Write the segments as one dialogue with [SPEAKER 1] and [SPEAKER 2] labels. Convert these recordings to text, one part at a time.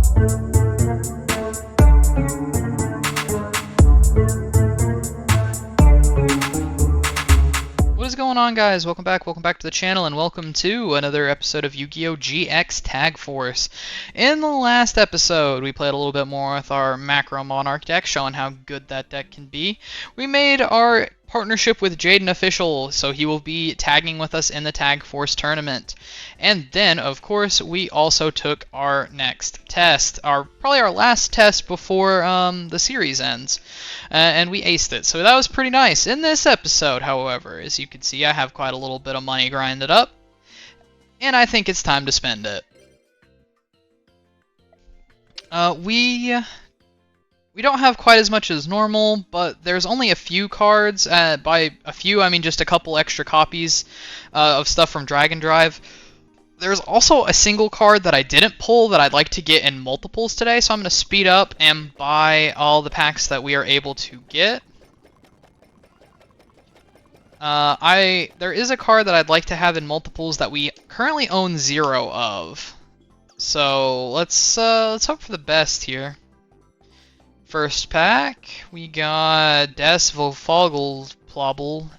[SPEAKER 1] What is going on, guys? Welcome back to the channel, and welcome to another episode of Yu-Gi-Oh! GX Tag Force. In the last episode, we played a little bit more with our Macro Monarch deck, showing how good that deck can be. We made our partnership with Jaden official, so he will be tagging with us in the Tag Force tournament. And then, of course, we also took our next test, probably our last test before the series ends, and we aced it. So that was pretty nice. In this episode, however, as you can see, I have quite a little bit of money grinded up, and I think it's time to spend it. We don't have quite as much as normal, but there's only a few cards. By a few, I mean just a couple extra copies of stuff from Dragon Drive. There's also a single card that I didn't pull that I'd like to get in multiples today, so I'm going to speed up and buy all the packs that we are able to get. There is a card that I'd like to have in multiples that we currently own 0 of. So let's hope for the best here. First pack, we got Des Vogelplobble.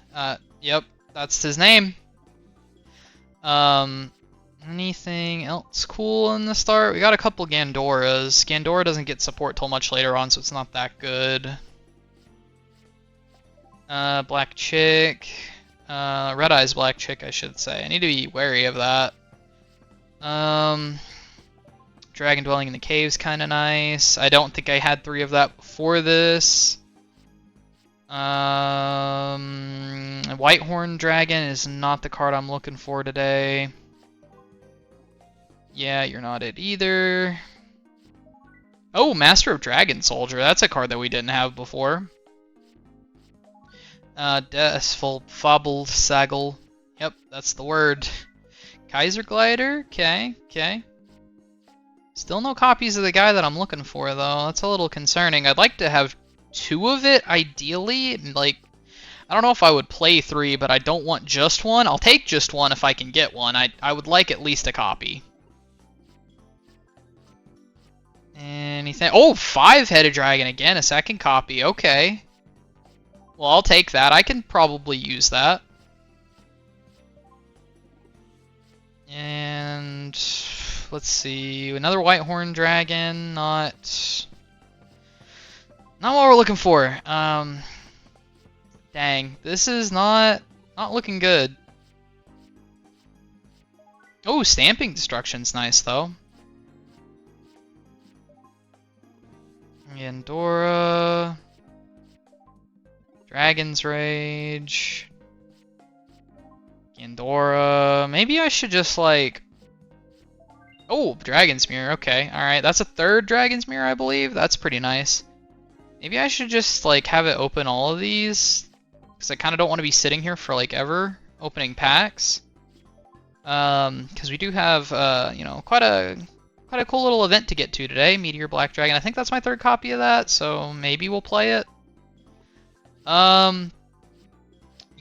[SPEAKER 1] Yep, that's his name. Anything else cool in the start? We got a couple Gandoras. Gandora doesn't get support till much later on, so it's not that good. Black Chick. Red Eyes Black Chick, I should say. I need to be wary of that. Dragon Dwelling in the Cave's kind of nice. I don't think I had 3 of that before this. Whitehorn Dragon is not the card I'm looking for today. Yeah, you're not it either. Oh, Master of Dragon Soldier. That's a card that we didn't have before. Desful Sagel. Yep, that's the word. Kaiser Glider. Okay. Still no copies of the guy that I'm looking for, though. That's a little concerning. I'd like to have 2 of it, ideally. Like, I don't know if I would play 3, but I don't want just 1. I'll take just 1 if I can get one. I would like at least a copy. Anything? Oh, 5-headed dragon again, a second copy. Okay. Well, I'll take that. I can probably use that. And let's see, another Whitehorn Dragon. Not what we're looking for. Dang, this is not looking good. Oh, Stamping Destruction's nice though. Gandora. Dragon's Rage. Gandora. Maybe I should just like... Oh, Dragon's Mirror. Okay, alright. That's a 3rd Dragon's Mirror, I believe. That's pretty nice. Maybe I should just like have it open all of these, because I kind of don't want to be sitting here for like ever opening packs. Because we do have you know, quite a cool little event to get to today. Meteor Black Dragon. I think that's my 3rd copy of that, so maybe we'll play it.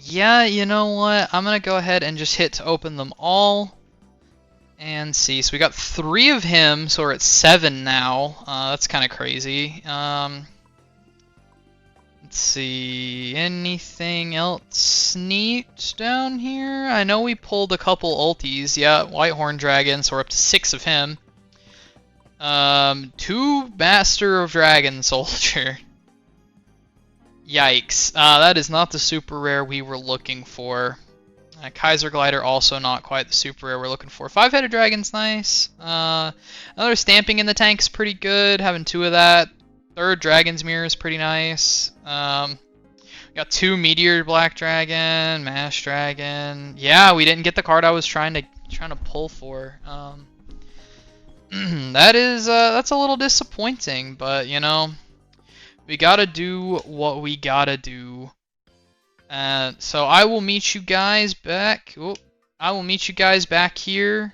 [SPEAKER 1] Yeah, you know what? I'm gonna go ahead and just hit to open them all and see. So we got 3 of him, so we're at 7 now. That's kind of crazy. Let's see, anything else neat down here? I know we pulled a couple ultis. Yeah, Whitehorn Dragon, so we're up to 6 of him. 2 Master of Dragon Soldier. Yikes. That is not the super rare we were looking for. Kaiser Glider, also not quite the super rare we're looking for. 5-headed dragon's nice. Another Stamping in the Tank's pretty good. Having 2 of that. 3rd Dragon's Mirror is pretty nice. We got 2 Meteor Black Dragon, Mash Dragon. Yeah, we didn't get the card I was trying to pull for. That's a little disappointing, but you know, we gotta do what we gotta do. So I will meet you guys back. I will meet you guys back here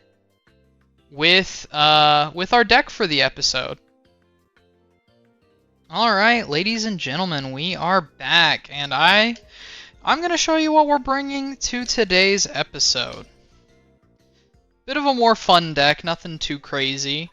[SPEAKER 1] with our deck for the episode. Alright, ladies and gentlemen, we are back, and I'm going to show you what we're bringing to today's episode. Bit of a more fun deck, nothing too crazy.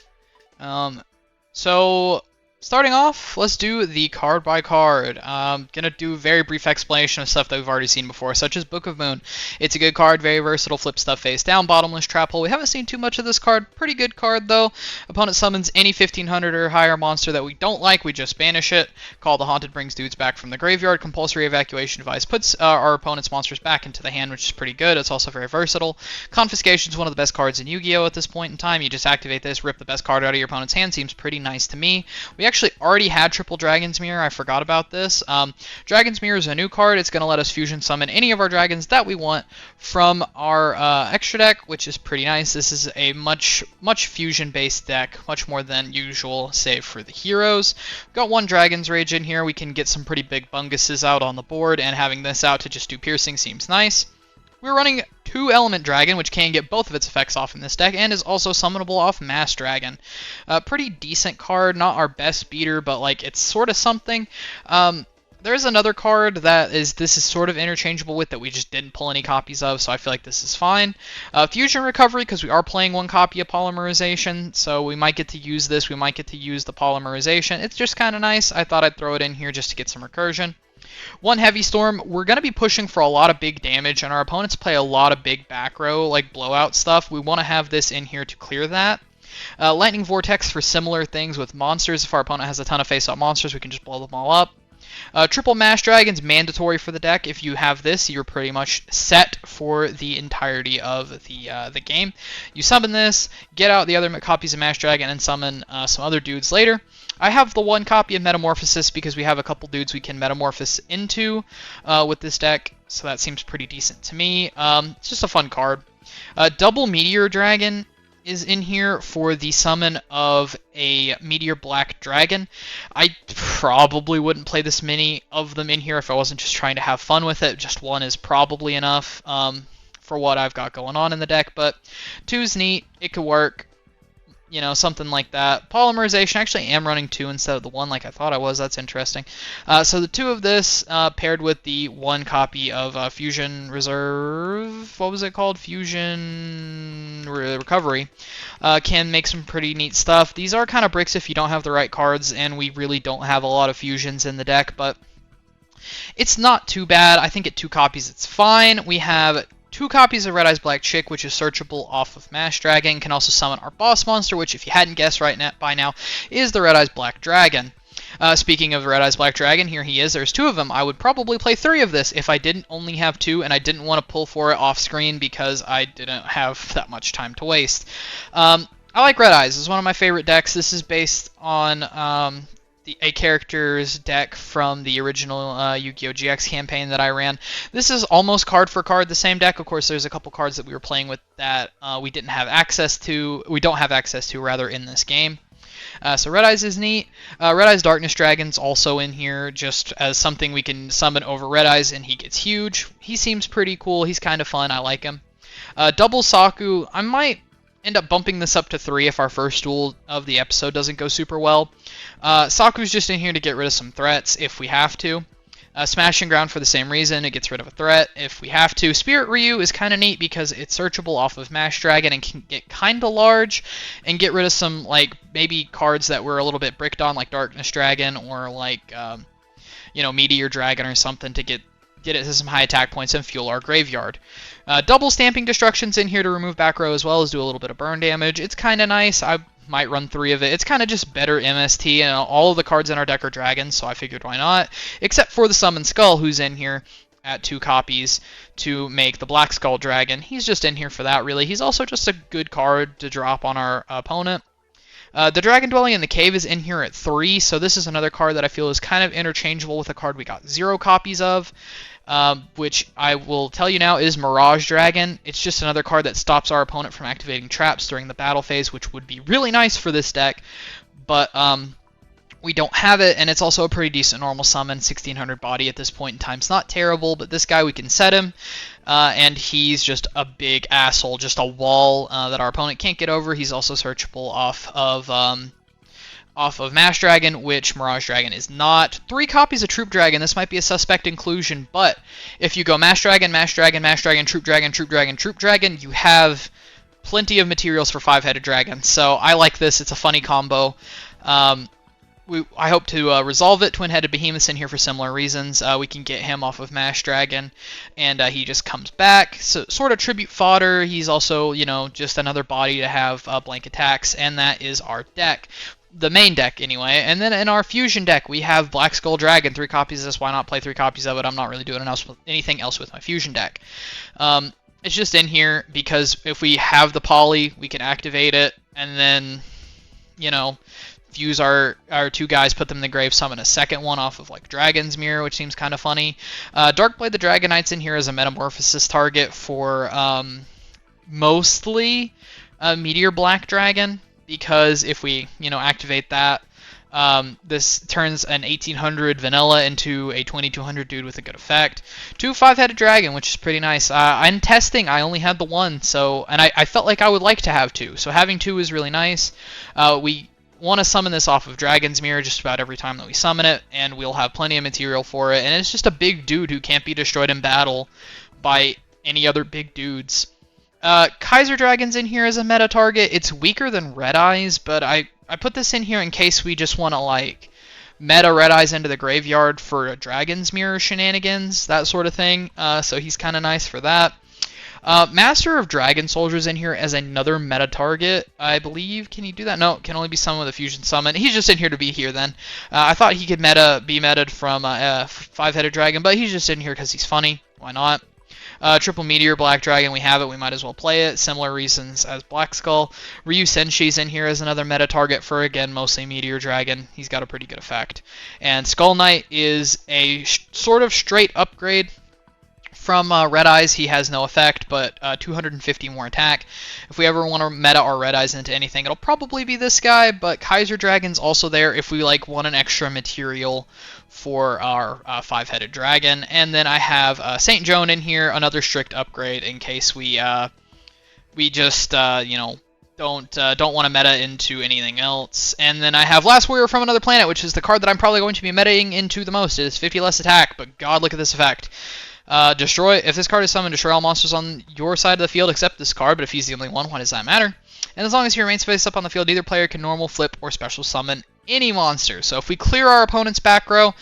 [SPEAKER 1] So, starting off, let's do the card by card. Gonna do a very brief explanation of stuff that we've already seen before, such as Book of Moon. It's a good card, very versatile, flip stuff face down, bottomless trap hole. We haven't seen too much of this card. Pretty good card, though. Opponent summons any 1500 or higher monster that we don't like, we just banish it. Call the Haunted brings dudes back from the graveyard. Compulsory evacuation device puts our opponent's monsters back into the hand, which is pretty good. It's also very versatile. Confiscation is one of the best cards in Yu-Gi-Oh! At this point in time. You just activate this, rip the best card out of your opponent's hand. Seems pretty nice to me. We actually already had triple Dragon's Mirror. I forgot about this. Dragon's Mirror is a new card. It's going to let us fusion summon any of our dragons that we want from our extra deck, which is pretty nice. This is a much fusion-based deck, much more than usual, save for the heroes. We've got one Dragon's Rage in here. We can get some pretty big bunguses out on the board, and having this out to just do piercing seems nice. We're running 2 Element Dragon, which can get both of its effects off in this deck, and is also summonable off Mass Dragon. Pretty decent card, not our best beater, but like it's sort of something. There's another card this is sort of interchangeable with that we just didn't pull any copies of, so I feel like this is fine. Fusion Recovery, because we are playing 1 copy of Polymerization, so we might get to use this, we might get to use the Polymerization. It's just kind of nice. I thought I'd throw it in here just to get some recursion. 1 Heavy Storm, we're going to be pushing for a lot of big damage, and our opponents play a lot of big back row, like blowout stuff. We want to have this in here to clear that. Lightning Vortex for similar things with monsters. If our opponent has a ton of face-up monsters, we can just blow them all up. Triple Mass Dragon's mandatory for the deck. If you have this, you're pretty much set for the entirety of the game. You summon this, get out the other copies of Mass Dragon, and summon some other dudes later. I have the 1 copy of Metamorphosis because we have a couple dudes we can metamorphose into with this deck, so that seems pretty decent to me. It's just a fun card. Double Meteor Dragon is in here for the summon of a Meteor Black Dragon. I probably wouldn't play this many of them in here if I wasn't just trying to have fun with it. Just 1 is probably enough for what I've got going on in the deck, but 2's neat. It could work. You know, something like that. Polymerization, actually I am running 2 instead of the 1 like I thought I was. That's interesting. So the 2 of this paired with the 1 copy of Fusion Reserve, what was it called? Fusion Recovery, can make some pretty neat stuff. These are kind of bricks if you don't have the right cards, and we really don't have a lot of fusions in the deck, but it's not too bad. I think at 2 copies it's fine. We have 2 copies of Red Eyes Black Chick, which is searchable off of Mass Dragon. Can also summon our boss monster, which, if you hadn't guessed by now, is the Red Eyes Black Dragon. Speaking of Red Eyes Black Dragon, here he is. There's 2 of them. I would probably play 3 of this if I didn't only have 2, and I didn't want to pull for it off screen because I didn't have that much time to waste. I like Red Eyes. It's one of my favorite decks. This is based on a character's deck from the original Yu-Gi-Oh! GX campaign that I ran. This is almost card for card the same deck. Of course, there's a couple cards that we were playing with that we don't have access to rather in this game. So Red Eyes is neat. Red Eyes Darkness Dragon's also in here just as something we can summon over Red Eyes, and he gets huge. He seems pretty cool. He's kind of fun. I like him. Double Saku, I might end up bumping this up to 3 if our first duel of the episode doesn't go super well. Saku's just in here to get rid of some threats if we have to. Smashing Ground for the same reason, it gets rid of a threat if we have to. Spirit Ryu is kind of neat because it's searchable off of Mass Dragon and can get kind of large and get rid of some, like, maybe cards that were a little bit bricked on, like Darkness Dragon or like, Meteor Dragon or something to get it to some high attack points and fuel our graveyard. Double Stamping Destruction's in here to remove back row as well as do a little bit of burn damage. It's kind of nice. I might run 3 of it. It's kind of just better MST, and all of the cards in our deck are dragons, so I figured why not. Except for the Summon Skull, who's in here at 2 copies to make the Black Skull Dragon. He's just in here for that, really. He's also just a good card to drop on our opponent. The Dragon Dwelling in the Cave is in here at 3, so this is another card that I feel is kind of interchangeable with a card we got 0 copies of, which I will tell you now is Mirage Dragon. It's just another card that stops our opponent from activating traps during the battle phase, which would be really nice for this deck, but we don't have it, and it's also a pretty decent normal summon, 1600 body at this point in time. It's not terrible, but this guy, we can set him, and he's just a big asshole, just a wall that our opponent can't get over. He's also searchable off of Mass Dragon, which Mirage Dragon is not. 3 copies of Troop Dragon. This might be a suspect inclusion, but if you go Mass Dragon, Mass Dragon, Mass Dragon, Troop Dragon, Troop Dragon, Troop Dragon, you have plenty of materials for 5-headed dragons. So I like this. It's a funny combo. I hope to resolve it. Twin-headed behemoths in here for similar reasons. We can get him off of Mash Dragon, and he just comes back. So sort of tribute fodder. He's also, you know, just another body to have blank attacks, and that is our deck. The main deck, anyway. And then in our fusion deck, we have Black Skull Dragon. 3 copies of this. Why not play 3 copies of it? I'm not really doing anything else with my fusion deck. It's just in here because if we have the poly, we can activate it, and then, you know, fuse our 2 guys, put them in the grave, summon a second one off of like Dragon's Mirror, which seems kind of funny. Darkblade the Dragon Knight's in here as a metamorphosis target for mostly Meteor Black Dragon, because if we, you know, activate that, this turns an 1800 vanilla into a 2200 dude with a good effect. 2 5-headed dragon, which is pretty nice. In testing, I only had the 1, so, and I felt like I would like to have 2, so having 2 is really nice. We want to summon this off of Dragon's Mirror just about every time that we summon it, and we'll have plenty of material for it. And it's just a big dude who can't be destroyed in battle by any other big dudes. Kaiser Dragon's in here as a meta target. It's weaker than Red Eyes, but I put this in here in case we just want to like meta Red Eyes into the graveyard for a Dragon's Mirror shenanigans, that sort of thing. So he's kind of nice for that. Master of Dragon Soldiers in here as another meta target, I believe. Can he do that? No, can only be summoned with a fusion summon. He's just in here to be here then. I thought he could be meted from a 5-headed dragon, but he's just in here because he's funny. Why not? Triple Meteor Black Dragon, we have it, we might as well play it. Similar reasons as Black Skull. Ryu Senshi's in here as another meta target for, again, mostly Meteor Dragon. He's got a pretty good effect. And Skull Knight is a sort of straight upgrade from Red Eyes. He has no effect, but 250 more attack. If we ever want to meta our Red Eyes into anything, it'll probably be this guy, but Kaiser Dragon's also there if we like want an extra material for our 5-headed dragon. And then I have Saint Joan in here, another strict upgrade in case we just you know, don't want to meta into anything else. And then I have Last Warrior from Another Planet, which is the card that I'm probably going to be metaing into the most. It is 50 less attack, but god, look at this effect. Destroy. If this card is summoned, destroy all monsters on your side of the field except this card, but if he's the only one, why does that matter? And as long as he remains face up on the field, either player can normal, flip, or special summon any monster. So if we clear our opponent's back row,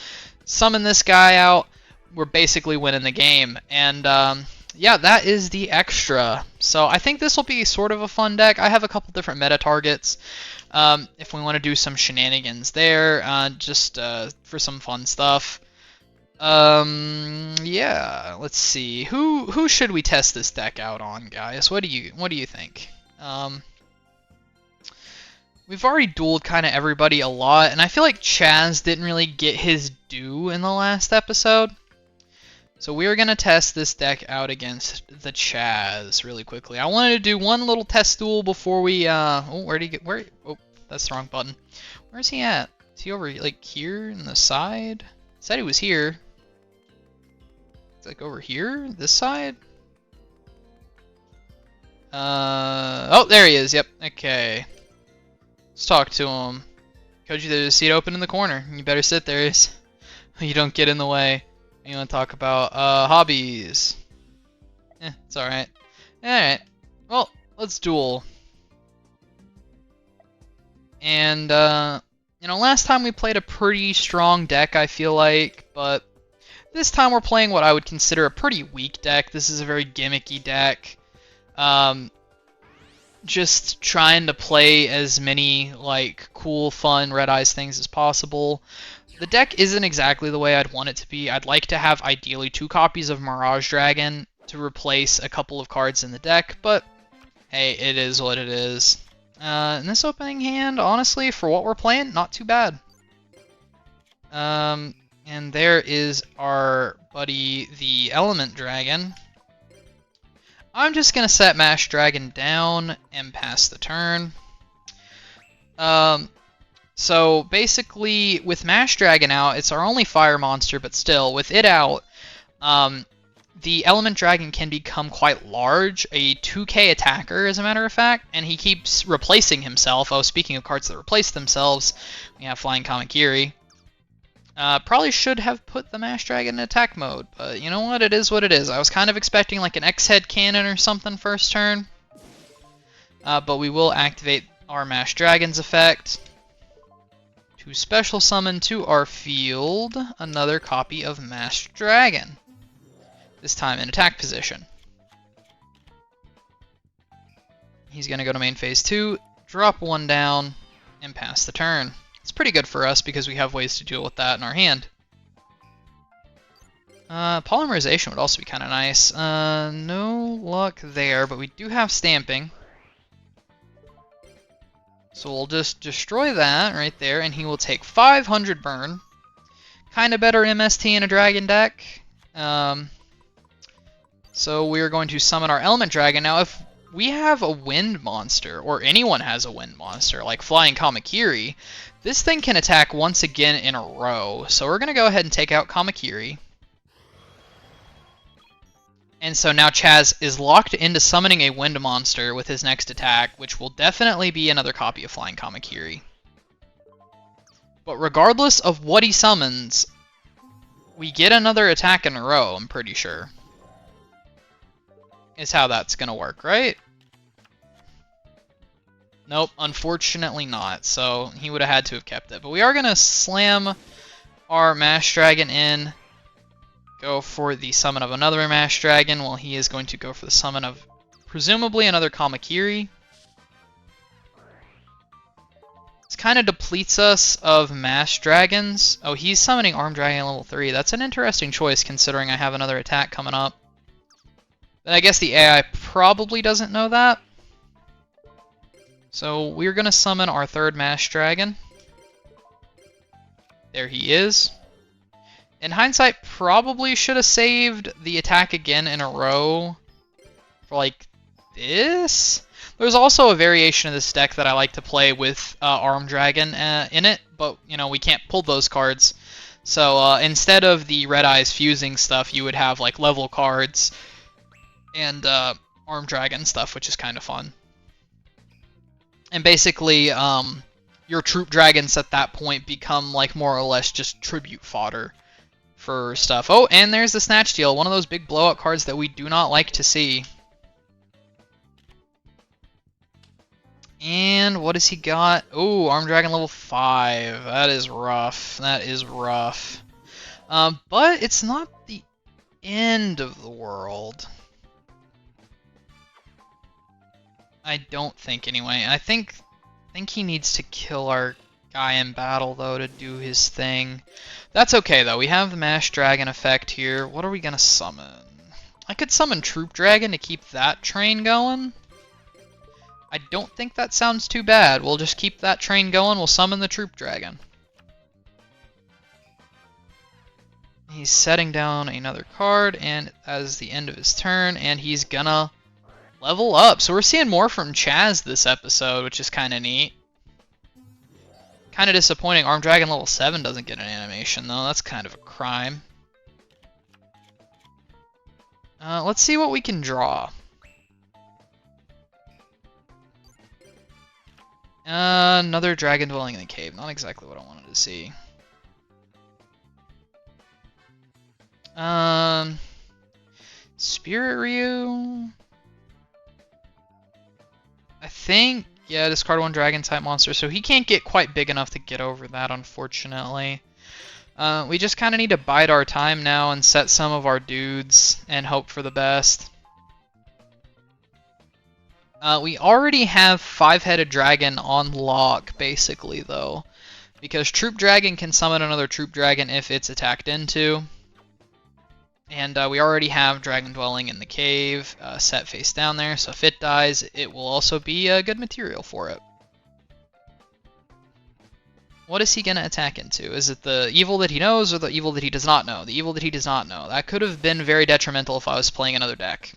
[SPEAKER 1] summon this guy out, we're basically winning the game. And yeah, that is the extra. So I think this will be sort of a fun deck. I have a couple different meta targets. If we want to do some shenanigans there, just for some fun stuff. Yeah, let's see. Who should we test this deck out on, guys? What do you think? We've already dueled kind of everybody a lot, and I feel like Chaz didn't really get his due in the last episode. So we're gonna test this deck out against the Chaz really quickly. I wanted to do one little test duel before we oh, where'd he get? Where? Oh, that's the wrong button. Where's he at? Is he over like here in the side? Said he was here. It's like over here, this side. Oh, there he is. Yep. Okay. Let's talk to him. Told you there's a seat open in the corner. You better sit there. You don't get in the way. You want to talk about hobbies? It's all right. All right. Well, let's duel. And you know, last time we played a pretty strong deck, I feel like, but this time we're playing what I would consider a pretty weak deck. This is a very gimmicky deck. Just trying to play as many like cool, fun Red Eyes things as possible. The deck isn't exactly the way I'd want it to be. I'd like to have ideally 2 copies of Mirage Dragon to replace a couple of cards in the deck, but hey, it is what it is. In this opening hand, honestly, for what we're playing, not too bad. And there is our buddy, the Element Dragon. I'm just going to set Mash Dragon down and pass the turn. So basically, with Mash Dragon out, it's our only fire monster, but still, with it out, the Element Dragon can become quite large, a 2k attacker, as a matter of fact, and he keeps replacing himself. Oh, speaking of cards that replace themselves, we have Flying Kamakiri. Probably should have put the Mash Dragon in attack mode, but you know what? It is what it is. I was kind of expecting like an X-Head Cannon or something first turn. but we will activate our Mash Dragon's effect to special summon to our field another copy of Mash Dragon, this time in attack position. He's going to go to main phase 2, drop one down, and pass the turn. It's pretty good for us because we have ways to deal with that in our hand. Polymerization would also be kind of nice. No luck there, but we do have stamping. So we'll just destroy that right there, and he will take 500 burn. Kind of better MST in a dragon deck. So we're going to summon our Element Dragon. Now, if we have a wind monster, or anyone has a wind monster, like Flying Kamakiri, this thing can attack once again in a row. So we're going to go ahead and take out Kamakiri. And so now Chaz is locked into summoning a wind monster with his next attack, which will definitely be another copy of Flying Kamakiri. But regardless of what he summons, we get another attack in a row, I'm pretty sure. Is how that's going to work, right? Nope, unfortunately not. So he would have had to have kept it. But we are going to slam our Mash Dragon in, go for the summon of another Mash Dragon, while he is going to go for the summon of presumably another Kamakiri. This kind of depletes us of Mash Dragons. Oh, he's summoning Arm Dragon level 3. That's an interesting choice considering I have another attack coming up. But I guess the AI probably doesn't know that. So we're going to summon our third Mash Dragon. There he is. In hindsight, probably should have saved the attack again in a row for like this. There's also a variation of this deck that I like to play with Arm Dragon in it, but you know we can't pull those cards. So instead of the Red Eyes fusing stuff, you would have like level cards and Arm Dragon stuff, which is kind of fun. And basically, your troop dragons at that point become like more or less just tribute fodder for stuff. Oh, and there's the Snatch Deal, one of those big blowout cards that we do not like to see. And what has he got? Oh, Arm Dragon level 5. That is rough. That is rough. But it's not the end of the world. I don't think, anyway. I think he needs to kill our guy in battle, though, to do his thing. That's okay, though. We have the Mash Dragon effect here. What are we going to summon? I could summon Troop Dragon to keep that train going. I don't think that sounds too bad. We'll just keep that train going. We'll summon the Troop Dragon. He's setting down another card, and that is the end of his turn, and he's gonna level up. So we're seeing more from Chaz this episode, which is kind of neat. Kind of disappointing. Arm Dragon level 7 doesn't get an animation, though. That's kind of a crime. Let's see what we can draw. Another dragon dwelling in the cave. Not exactly what I wanted to see. Spirit Ryu. I think, yeah, discard one dragon type monster, so he can't get quite big enough to get over that, unfortunately. We just kind of need to bide our time now and set some of our dudes and hope for the best. We already have 5-headed dragon on lock, basically, though. Because Troop Dragon can summon another Troop Dragon if it's attacked into. And we already have Dragon Dwelling in the cave set face down there, so if it dies, it will also be good material for it. What is he going to attack into? Is it the evil that he knows or the evil that he does not know? The evil that he does not know. That could have been very detrimental if I was playing another deck.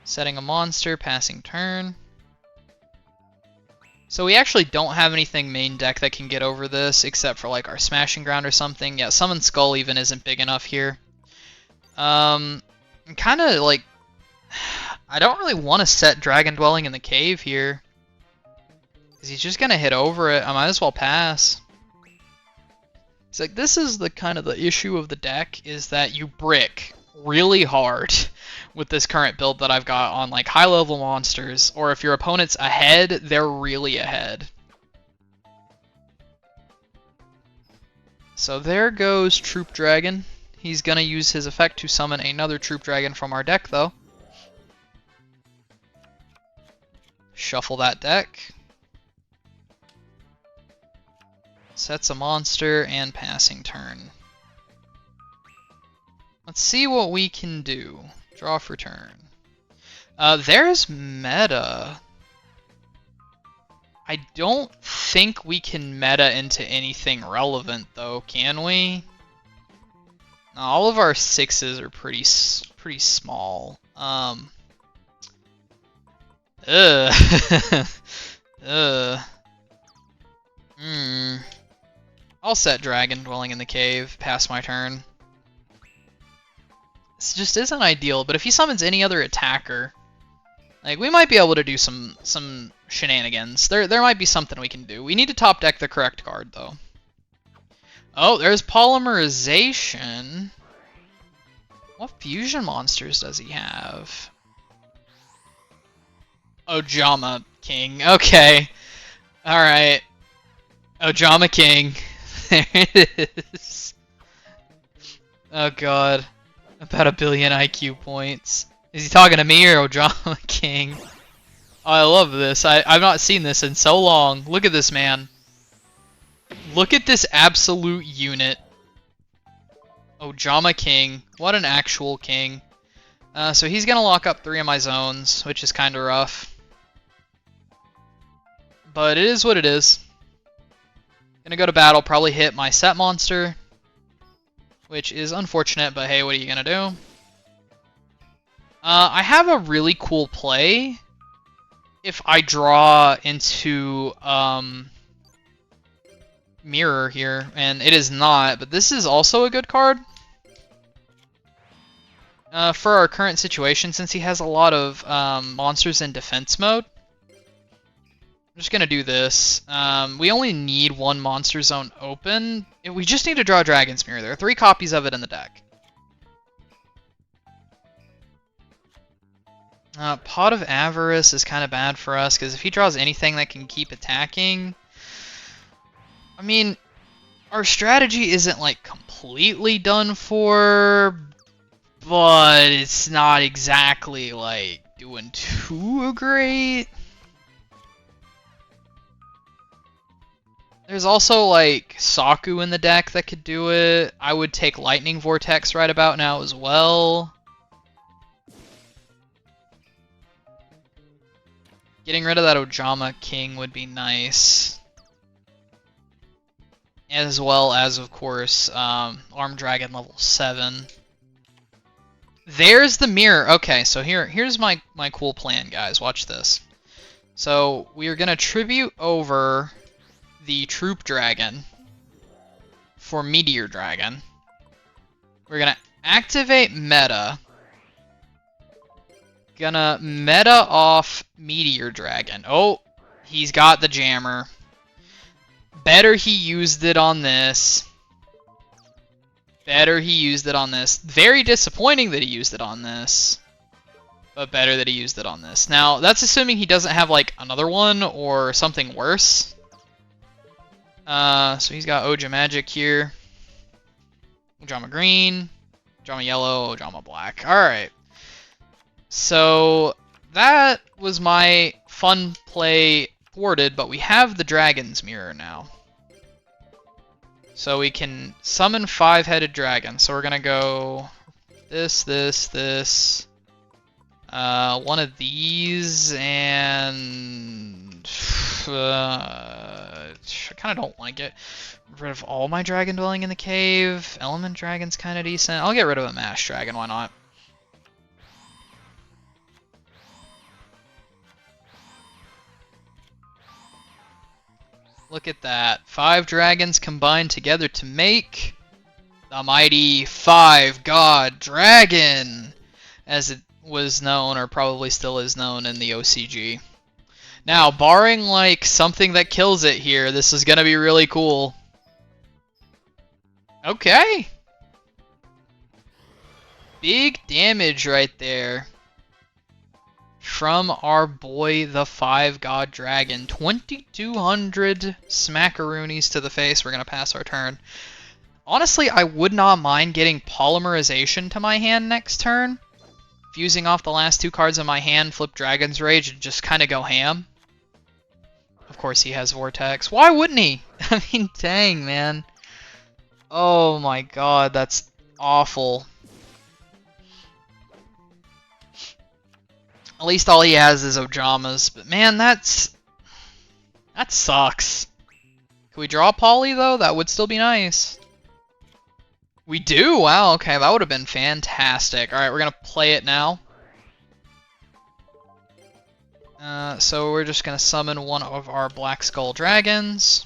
[SPEAKER 1] Setting a monster, passing turn. So we actually don't have anything main deck that can get over this, except for like our Smashing Ground or something. Yeah, Summon Skull even isn't big enough here. I'm kind of like... I don't really want to set Dragon Dwelling in the cave here. Because he's just going to hit over it. I might as well pass. It's like, this is the kind of the issue of the deck, is that you brick really hard with this current build that I've got on like high level monsters, or if your opponent's ahead, they're really ahead. So there goes Troop Dragon. He's gonna use his effect to summon another Troop Dragon from our deck though. Shuffle that deck. Sets a monster and passing turn. Let's see what we can do. Draw for turn. There's meta. I don't think we can meta into anything relevant though, can we? All of our 6s are pretty small. Ugh. Ugh. I'll set Dragon Dwelling in the Cave, pass my turn. This just isn't ideal, but if he summons any other attacker, like, we might be able to do some shenanigans. There might be something we can do. We need to top deck the correct card, though. Oh, there's Polymerization. What fusion monsters does he have? Ojama King. Okay. Alright. Ojama King. There it is. Oh god. About 1 billion IQ points. Is he talking to me or Ojama King? Oh, I love this. I've not seen this in so long. Look at this man. Look at this absolute unit. Ojama King. What an actual king. So he's going to lock up 3 of my zones, which is kind of rough. But it is what it is. Gonna go to battle, probably hit my set monster, which is unfortunate, but hey, what are you gonna do? I have a really cool play if I draw into Mirror here, and it is not, but this is also a good card for our current situation, since he has a lot of monsters in defense mode. I'm just gonna do this. We only need 1 monster zone open. We just need to draw Dragon's Mirror. There are 3 copies of it in the deck. Pot of Avarice is kind of bad for us, because if he draws anything that can keep attacking... I mean, our strategy isn't, like, completely done for, but it's not exactly, like, doing too great. There's also, like, Saku in the deck that could do it. I would take Lightning Vortex right about now as well. Getting rid of that Ojama King would be nice. As well as, of course, Armed Dragon level 7. There's the mirror. Okay, so here's my cool plan, guys. Watch this. So, we are going to tribute over the Troop Dragon for Meteor Dragon. We're gonna activate meta. Gonna meta off Meteor Dragon. Oh, he's got the jammer. Better he used it on this. Better he used it on this. Very disappointing that he used it on this. But better that he used it on this. Now, that's assuming he doesn't have, like, another one or something worse. So he's got Oja Magic here. Ojama Green. Ojama Yellow. Ojama Black. Alright. So that was my fun play thwarted, but we have the Dragon's Mirror now. So we can summon 5-headed dragon. So we're gonna go this, one of these, and I kind of don't like it. Get rid of all my Dragon Dwelling in the Cave. Element Dragon's kind of decent. I'll get rid of a Mash Dragon, why not? Look at that. 5 dragons combined together to make the mighty 5-God Dragon, as it was known, or probably still is known in the OCG. Now, barring like something that kills it here, this is gonna be really cool. Okay. big damage right there from our boy, the 5-God Dragon. 2,200 smackaroonies to the face. We're going to pass our turn. Honestly, I would not mind getting Polymerization to my hand next turn. Fusing off the last 2 cards in my hand, flip Dragon's Rage, and just kind of go ham. Of course he has Vortex. Why wouldn't he? I mean, dang, man. Oh my god, that's awful. At least all he has is Ojamas, but man, that sucks. Can we draw Poly, though? That would still be nice. We do? Wow, okay, that would have been fantastic. Alright, we're going to play it now. So we're just going to summon one of our Black Skull Dragons.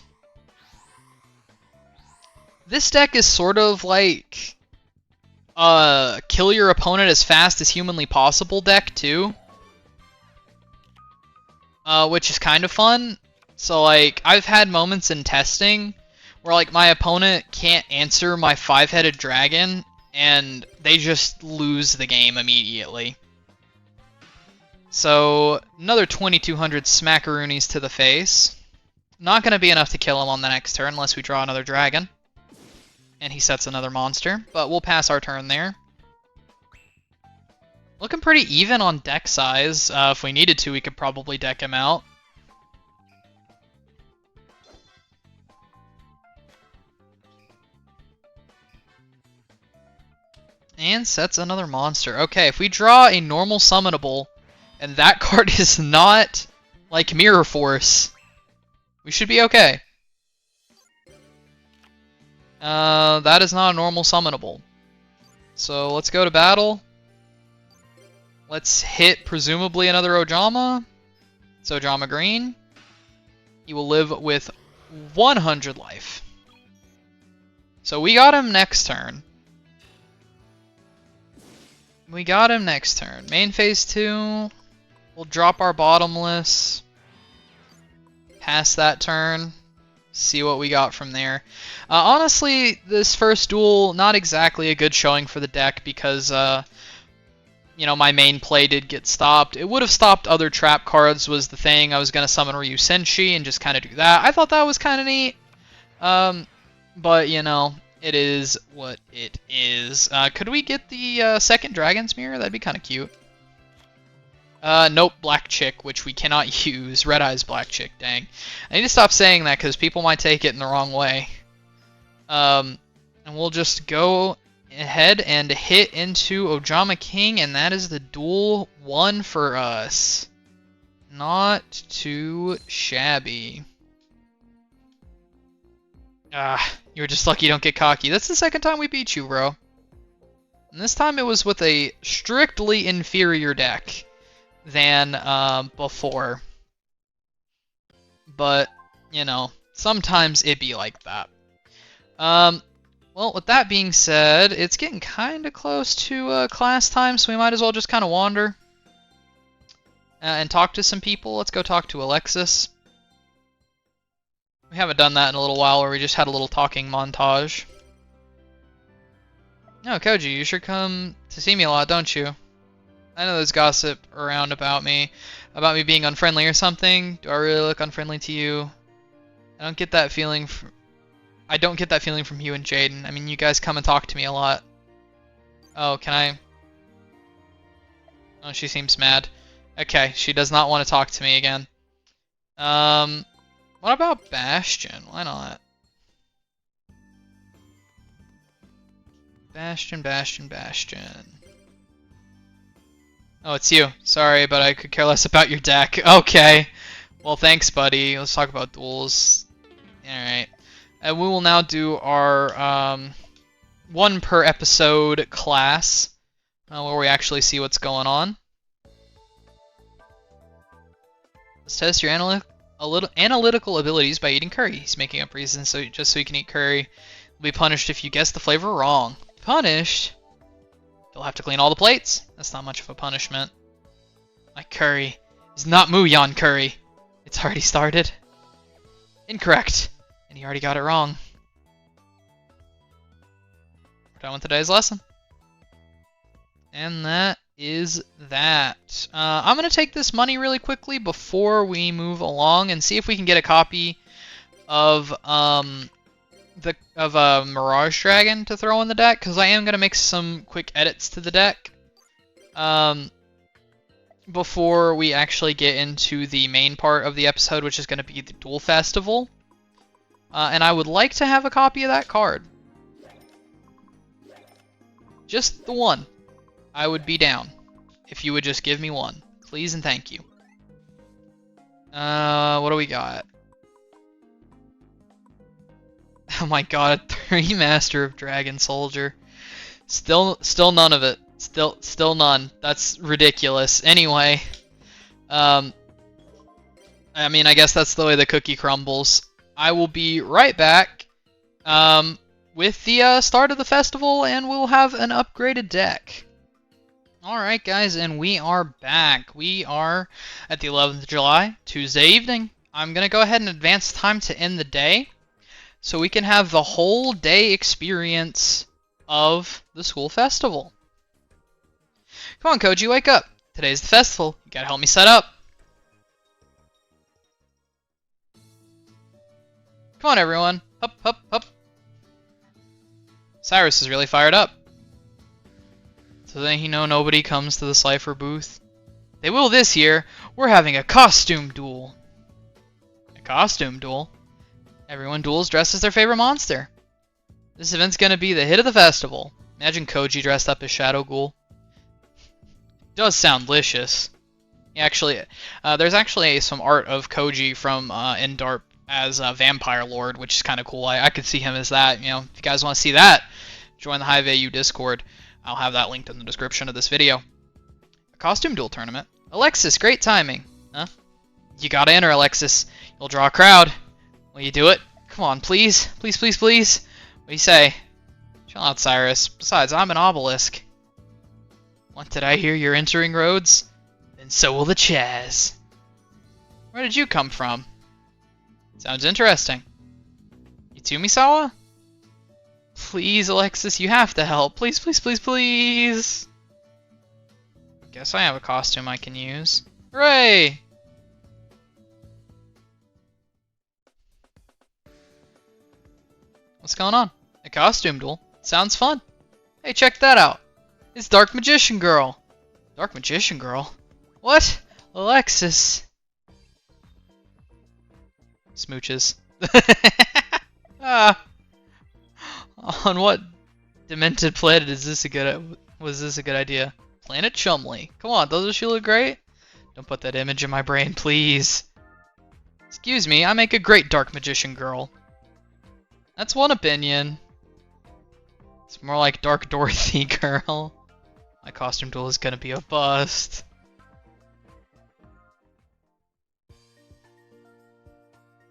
[SPEAKER 1] This deck is sort of like kill your opponent as fast as humanly possible deck, too. Which is kind of fun. So, like, I've had moments in testing where, like, my opponent can't answer my 5-headed dragon, and they just lose the game immediately. So, another 2,200 smackaroonies to the face. Not going to be enough to kill him on the next turn unless we draw another dragon. And he sets another monster, but we'll pass our turn there. Looking pretty even on deck size. If we needed to, we could probably deck him out. And sets another monster. Okay, if we draw a normal summonable, and that card is not like Mirror Force, we should be okay. That is not a normal summonable. So let's go to battle. Let's hit presumably another Ojama. It's Ojama Green. He will live with 100 life. So we got him next turn. Main phase 2. We'll drop our bottomless. Pass that turn. See what we got from there. Honestly, this first duel, not exactly a good showing for the deck because, you know, my main play did get stopped. It would have stopped other trap cards was the thing. I was going to summon Ryu Senshi and just kind of do that. I thought that was kind of neat. But, you know, it is what it is. Could we get the second Dragon's Mirror? That'd be kind of cute. Nope, Black Chick, which we cannot use. Red Eyes Black Chick, dang. I need to stop saying that because people might take it in the wrong way. And we'll just go ahead and hit into Ojama King, and that is the duel 1 for us. Not too shabby. You were just lucky you don't get cocky. That's the second time we beat you, bro. And this time it was with a strictly inferior deck than before. But, you know, sometimes it be like that. Well, with that being said, it's getting kind of close to class time, so we might as well just kind of wander and talk to some people. Let's go talk to Alexis. We haven't done that in a little while, where we just had a little talking montage. No, Koji, you sure come to see me a lot, don't you? I know there's gossip around about me being unfriendly or something. Do I really look unfriendly to you? I don't get that feeling from you and Jaden. I mean, you guys come and talk to me a lot. Oh, can I? Oh, she seems mad. Okay, she does not want to talk to me again. What about Bastion? Why not? Bastion. Oh, it's you. Sorry, but I could care less about your deck. Okay. Well, thanks, buddy. Let's talk about duels. Alright. And we will now do our 1 per episode class, where we actually see what's going on. Let's test your analytical abilities by eating curry. He's making up reasons just so you can eat curry. You'll be punished if you guess the flavor wrong. Punished? You'll have to clean all the plates. That's not much of a punishment. My curry is not Muyan curry. It's already started. Incorrect. And you already got it wrong. We're done with today's lesson. And that is that. I'm going to take this money really quickly before we move along and see if we can get a copy of Mirage Dragon to throw in the deck, because I am going to make some quick edits to the deck before we actually get into the main part of the episode, which is going to be the Duel Festival. And I would like to have a copy of that card. Just the one. I would be down if you would just give me one. Please and thank you. What do we got? Oh my god, a 3 Master of Dragon Soldier. Still none of it. Still none. That's ridiculous. Anyway, I mean, I guess that's the way the cookie crumbles. I will be right back with the start of the festival, and we'll have an upgraded deck. Alright guys, and we are back. We are at the 11th of July, Tuesday evening. I'm going to go ahead and advance time to end the day, so we can have the whole day experience of the school festival. Come on, Koji, wake up. Today's the festival. You gotta help me set up. Come on, everyone. Hup, hup, hup. Cyrus is really fired up. So then you know nobody comes to the Cypher booth. They will this year. We're having a costume duel. A costume duel? Everyone duels dressed as their favorite monster. This event's gonna be the hit of the festival. Imagine Koji dressed up as Shadow Ghoul. Does sound licious. Actually, there's actually some art of Koji from Endarp as a Vampire Lord, which is kind of cool. I could see him as that. You know, if you guys want to see that, join the Hive AU Discord. I'll have that linked in the description of this video. A costume duel tournament. Alexis, great timing. Huh? You gotta enter, Alexis. You'll draw a crowd. Will you do it? Come on, please. Please, please, please. What do you say? Chill out, Cyrus. Besides, I'm an obelisk. What, did I hear you're entering Rhodes? Then so will the Chaz. Where did you come from? Sounds interesting. You too, Misawa? Please, Alexis, you have to help. Please, please, please, please. Guess I have a costume I can use. Hooray! What's going on? A costume duel? Sounds fun. Hey, check that out. It's Dark Magician Girl. Dark Magician Girl? What? Alexis. Smooches. On what demented planet was this a good idea? Planet Chumley. Come on, doesn't she look great? Don't put that image in my brain, please. Excuse me, I make a great Dark Magician Girl. That's one opinion. It's more like Dark Dorothy Girl. My costume duel is gonna be a bust.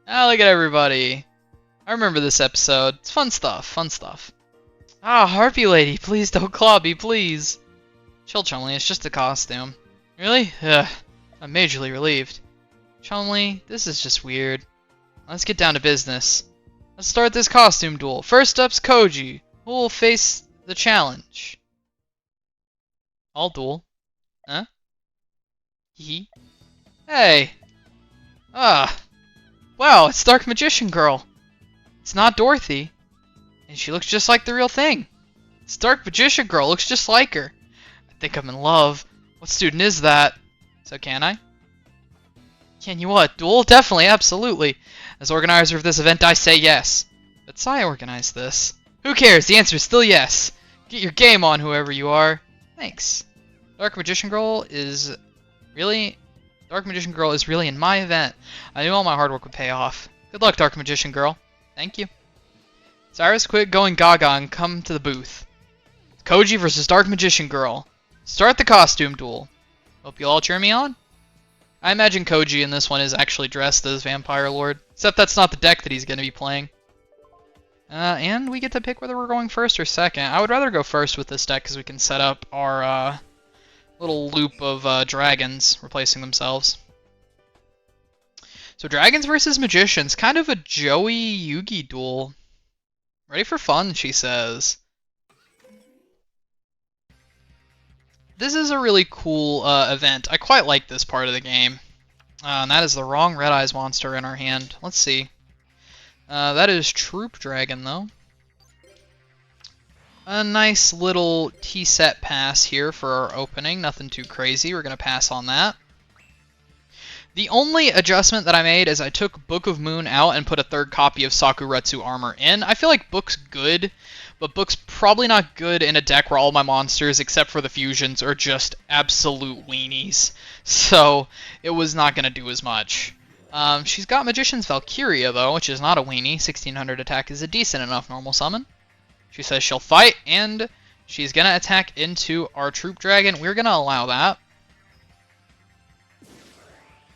[SPEAKER 1] Ah, look at everybody. I remember this episode. It's fun stuff, fun stuff. Ah, Harpy Lady, please don't claw me, please. Chill, Chumley, it's just a costume. Really? Ugh, I'm majorly relieved. Chumley, this is just weird. Let's get down to business. Let's start this costume duel. First up's Koji, who will face the challenge. I'll duel. Huh? Hee. Hey! Ah! Wow, it's Dark Magician Girl! It's not Dorothy. And she looks just like the real thing. It's Dark Magician Girl, looks just like her. I think I'm in love. What student is that? So can I? Can you what? Duel? Definitely, absolutely. As organizer of this event, I say yes. But Sai organized this. Who cares? The answer is still yes. Get your game on, whoever you are. Thanks. Dark Magician Girl is really in my event. I knew all my hard work would pay off. Good luck, Dark Magician Girl. Thank you. Cyrus, quit going gaga and come to the booth. Koji versus Dark Magician Girl. Start the costume duel. Hope you'll all cheer me on. I imagine Koji in this one is actually dressed as Vampire Lord. Except that's not the deck that he's going to be playing. And we get to pick whether we're going first or second. I would rather go first with this deck because we can set up our little loop of dragons replacing themselves. So dragons versus magicians. Kind of a Joey Yugi duel. Ready for fun, she says. this is a really cool event. I quite like this part of the game. And that is the wrong Red Eyes monster in our hand. Let's see. That is Troop Dragon, though. A nice little T-set pass here for our opening. Nothing too crazy. We're going to pass on that. The only adjustment that I made is I took Book of Moon out and put a third copy of Sakuretsu armor in. I feel like Book's good, but Book's probably not good in a deck where all my monsters, except for the fusions, are just absolute weenies. So it was not going to do as much. She's got Magician's Valkyria, though, which is not a weenie. 1600 attack is a decent enough normal summon. She says she'll fight, and she's going to attack into our Troop Dragon. We're going to allow that.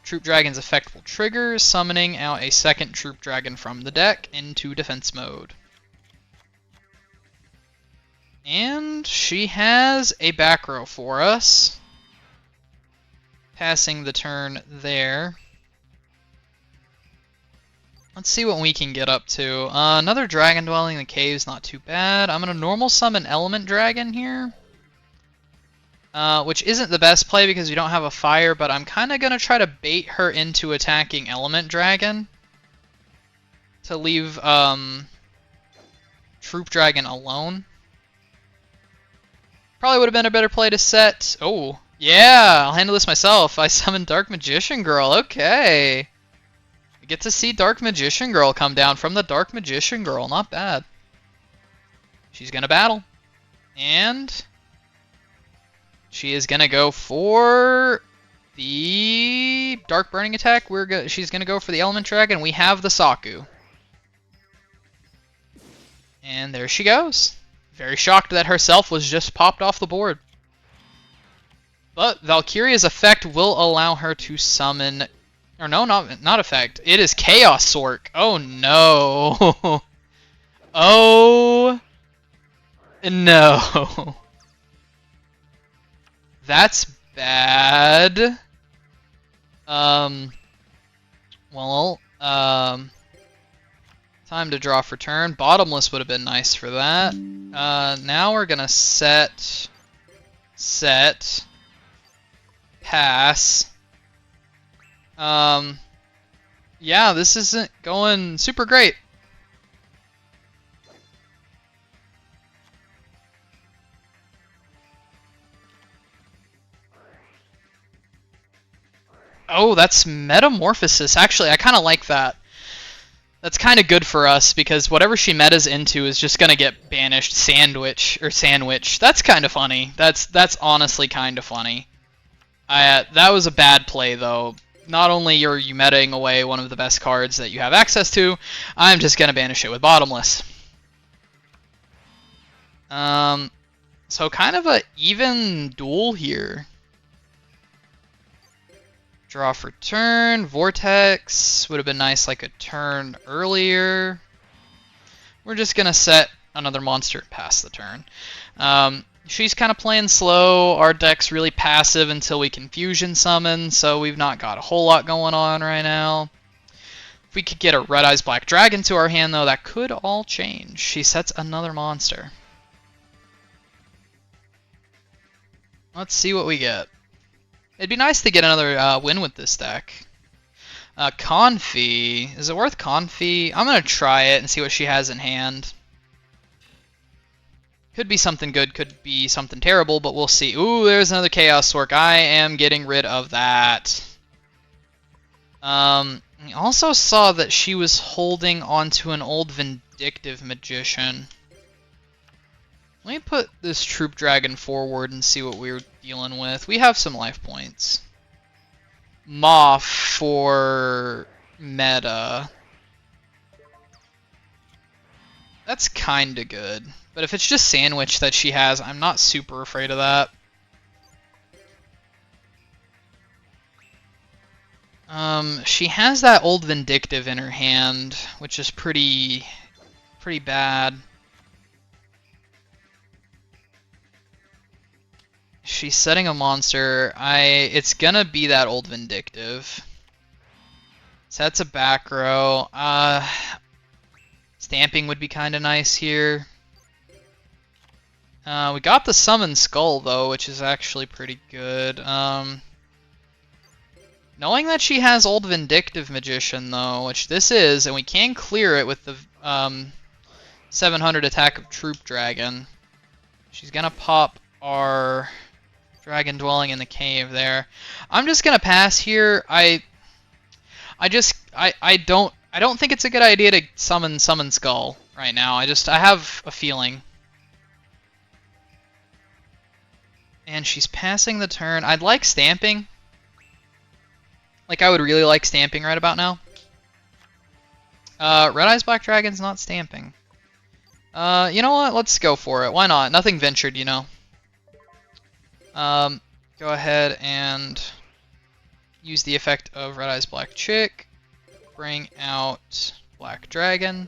[SPEAKER 1] Troop Dragon's effect will trigger, summoning out a second Troop Dragon from the deck into defense mode. And she has a back row for us. Passing the turn there. Let's see what we can get up to. Another Dragon Dwelling in the Cave's not too bad. I'm going to normal summon Element Dragon here. Which isn't the best play because we don't have a fire, but I'm kind of going to try to bait her into attacking Element Dragon. To leave Troop Dragon alone. Probably would have been a better play to set... Oh, yeah, I'll handle this myself. I summoned Dark Magician Girl, okay. We get to see Dark Magician Girl come down from the Dark Magician Girl, not bad. She's going to battle. And... she is going to go for the Dark Burning attack. She's going to go for the Element Dragon. We have the Saku. And there she goes. Very shocked that herself was just popped off the board. But Valkyria's effect will allow her to summon... Or no, not effect. It is Chaos Sork. Oh no. Oh no. That's bad. Time to draw for turn. Bottomless would have been nice for that. Now we're gonna set, pass. Yeah, this isn't going super great. Oh, that's Metamorphosis. Actually, I kind of like that. That's kind of good for us, because whatever she metas into is just going to get banished. Sandwich. That's kind of funny. That's honestly kind of funny. That was a bad play, though. Not only are you metaing away one of the best cards that you have access to, I'm just going to banish it with Bottomless. So kind of a even duel here. Draw for turn. Vortex would have been nice like a turn earlier. We're just going to set another monster and pass the turn. She's kind of playing slow. Our deck's really passive until we can fusion summon, so we've not got a whole lot going on right now. If we could get a Red Eyes Black Dragon to our hand, though, that could all change. She sets another monster. Let's see what we get. It'd be nice to get another win with this deck. Confi. Is it worth Confi? I'm going to try it and see what she has in hand. Could be something good, could be something terrible, but we'll see. Ooh, there's another Chaos Sork. I am getting rid of that. I also saw that she was holding onto an old Vindictive Magician. Let me put this Troop Dragon forward and see what we're dealing with. We have some life points. Moth for meta. That's kinda good. But if it's just Sandwich that she has, I'm not super afraid of that. She has that old Vindictive in her hand, which is pretty bad. She's setting a monster. It's gonna be that old Vindictive. Sets a back row. Stamping would be kind of nice here. We got the Summon Skull, though, which is actually pretty good. Knowing that she has Old Vindictive Magician, though, which this is, and we can clear it with the 700 attack of Troop Dragon. She's gonna pop our Dragon Dwelling in the cave there. I'm just gonna pass here. I don't think it's a good idea to summon Skull right now. I have a feeling. And she's passing the turn. I'd like stamping. Like, I would really like stamping right about now. Red Eyes Black Dragon's not stamping. You know what? Let's go for it. Why not? Nothing ventured, you know. Go ahead and use the effect of Red Eyes Black Chick. Bring out Black Dragon.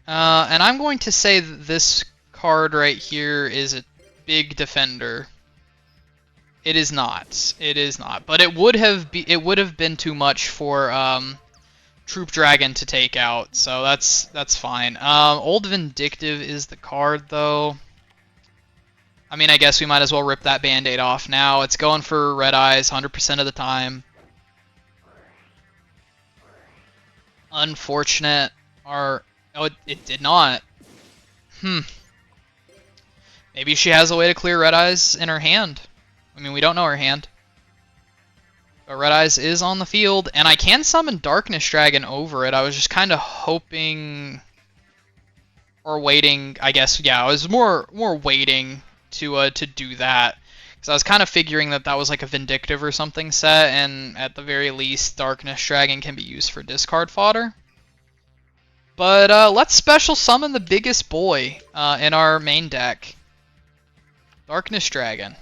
[SPEAKER 1] And I'm going to say that this card right here is a big defender. It is not. It is not. But it would have been too much for Troop Dragon to take out, so that's fine. Old Vindictive is the card, though. I mean, I guess we might as well rip that Band-Aid off now. It's going for Red Eyes 100% of the time. Unfortunate. Oh, it did not. Maybe she has a way to clear Red Eyes in her hand. I mean, we don't know her hand. But Red Eyes is on the field, and I can summon Darkness Dragon over it. I was just kind of hoping or waiting, I guess. Yeah, I was more waiting to do that, because I was kind of figuring that was like a Vindictive or something set, and at the very least, Darkness Dragon can be used for discard fodder. But let's special summon the biggest boy in our main deck, Darkness Dragon.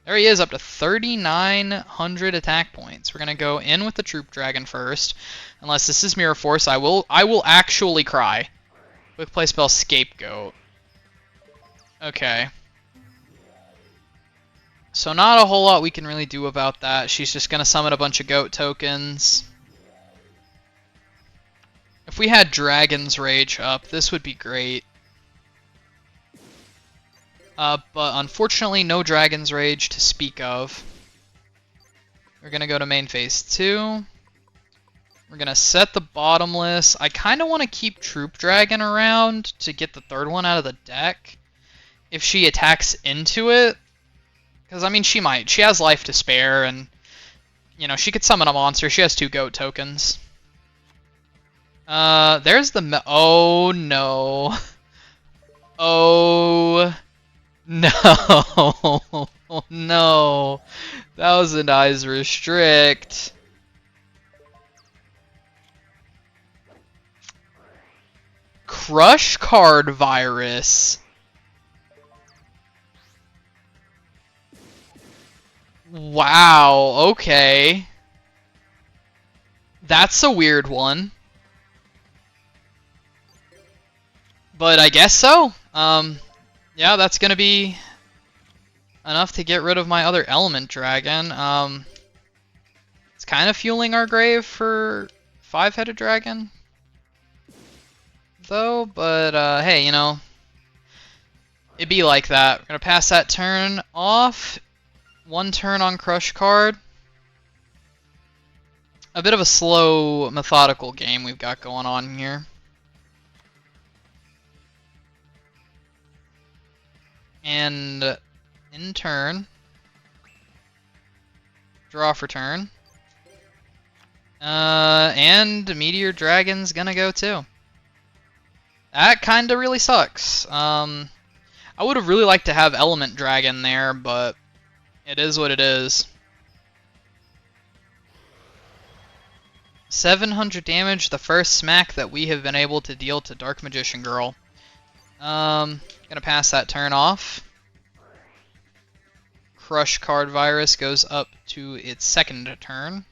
[SPEAKER 1] There he is, up to 3,900 attack points. We're gonna go in with the Troop Dragon first. Unless this is Mirror Force, I will actually cry. Quick play spell Scapegoat. Okay. So not a whole lot we can really do about that. She's just gonna summon a bunch of goat tokens. If we had Dragon's Rage up, this would be great. But unfortunately, no Dragon's Rage to speak of. We're going to go to main phase 2. We're going to set the Bottomless. I kind of want to keep Troop Dragon around to get the third one out of the deck if she attacks into it. Because, I mean, she might. She has life to spare, and, you know, she could summon a monster. She has 2 goat tokens. There's the... Oh, no. Oh... No, no, that was an Eyes Restrict. Crush Card Virus. Wow, okay. That's a weird one. But I guess so. Yeah, that's going to be enough to get rid of my other Element Dragon. It's kind of fueling our grave for 5-headed dragon, though, but hey, you know, it'd be like that. We're going to pass that turn off. 1 turn on Crush card. A bit of a slow, methodical game we've got going on here. And in turn, draw for turn. And Meteor Dragon's gonna go too. That kinda really sucks. I would have really liked to have Element Dragon there, but it is what it is. 700 damage, the first smack that we have been able to deal to Dark Magician Girl. Gonna pass that turn off. Crush Card Virus goes up to its second turn.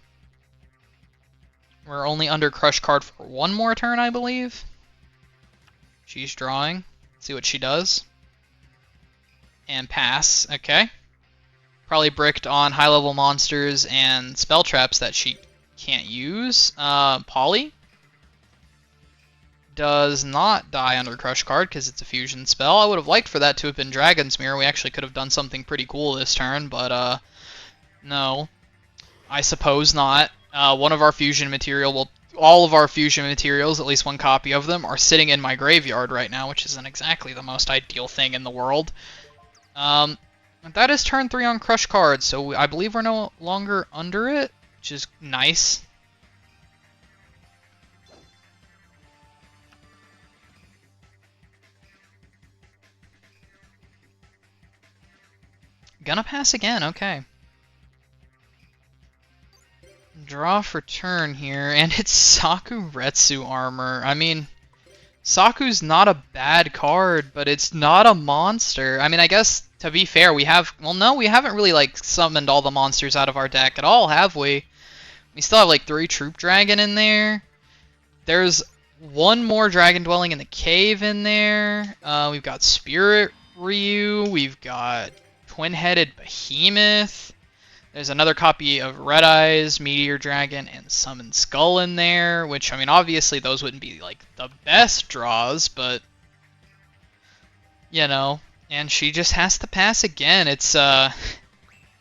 [SPEAKER 1] We're only under Crush Card for 1 more turn, I believe. She's drawing. See what she does. And pass. Okay. Probably bricked on high-level monsters and spell traps that she can't use. Poly. does not die under Crush Card because it's a fusion spell. I would have liked for that to have been Dragon's Mirror. We actually could have done something pretty cool this turn, but no. I suppose not. One of our fusion material, well, all of our fusion materials, at least one copy of them, are sitting in my graveyard right now, which isn't exactly the most ideal thing in the world. That is turn 3 on Crush Card, so I believe we're no longer under it, which is nice. Gonna pass again, okay. Draw for turn here, and it's Sakuretsu armor. I mean, Saku's not a bad card, but it's not a monster. I mean, I guess, to be fair, we have... Well, no, we haven't really, like, summoned all the monsters out of our deck at all, have we? We still have, like, 3 Troop Dragon in there. There's one more Dragon Dwelling in the Cave in there. We've got Spirit Ryu. We've got Twin-Headed Behemoth. There's another copy of Red Eyes, Meteor Dragon, and Summon Skull in there, which, I mean, obviously those wouldn't be, like, the best draws, but, you know, and she just has to pass again. It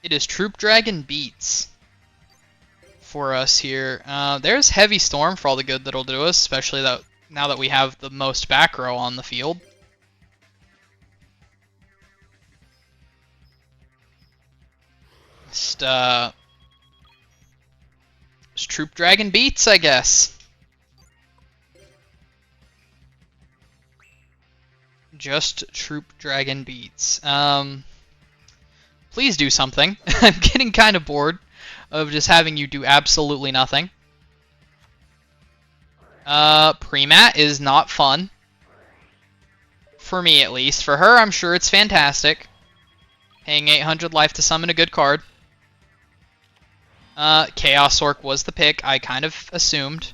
[SPEAKER 1] is Troop Dragon Beats for us here. There's Heavy Storm for all the good that'll do us, especially that now that we have the most back row on the field. Just Troop Dragon Beats, I guess. Just Troop Dragon Beats. Please do something. I'm getting kind of bored of just having you do absolutely nothing. Premat is not fun. For me, at least. For her, I'm sure it's fantastic. Paying 800 life to summon a good card. Chaos Orc was the pick, I kind of assumed.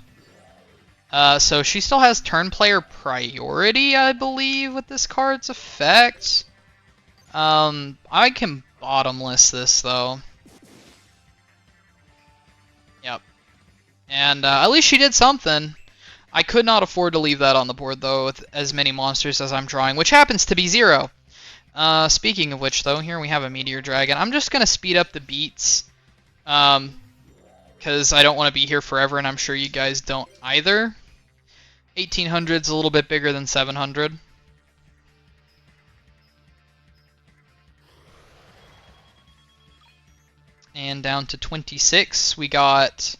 [SPEAKER 1] So she still has turn player priority, I believe, with this card's effect. I can bottomless this, though. Yep. And at least she did something. I could not afford to leave that on the board, though, with as many monsters as I'm drawing, which happens to be 0. Speaking of which, though, here we have a Meteor Dragon. I'm just going to speed up the beats. Because I don't want to be here forever, and I'm sure you guys don't either. 1800's a little bit bigger than 700. And down to 26, we got...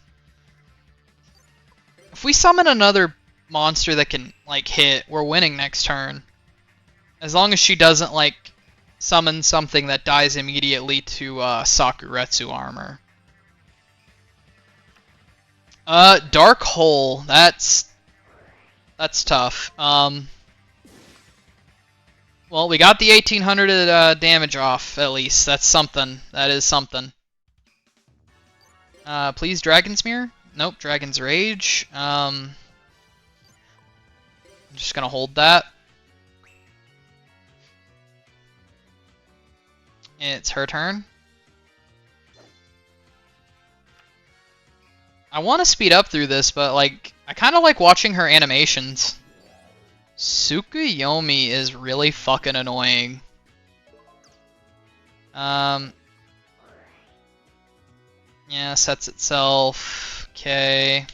[SPEAKER 1] If we summon another monster that can, like, hit, we're winning next turn. As long as she doesn't, like, summon something that dies immediately to Sakuretsu armor. Dark Hole. That's tough. Well, we got the 1800 damage off, at least. That's something. That is something. Please, Dragon's Mirror? Nope, Dragon's Rage. I'm just gonna hold that. It's her turn. I want to speed up through this, but like I kind of like watching her animations. Tsukuyomi is really fucking annoying. Yeah, sets itself. Okay.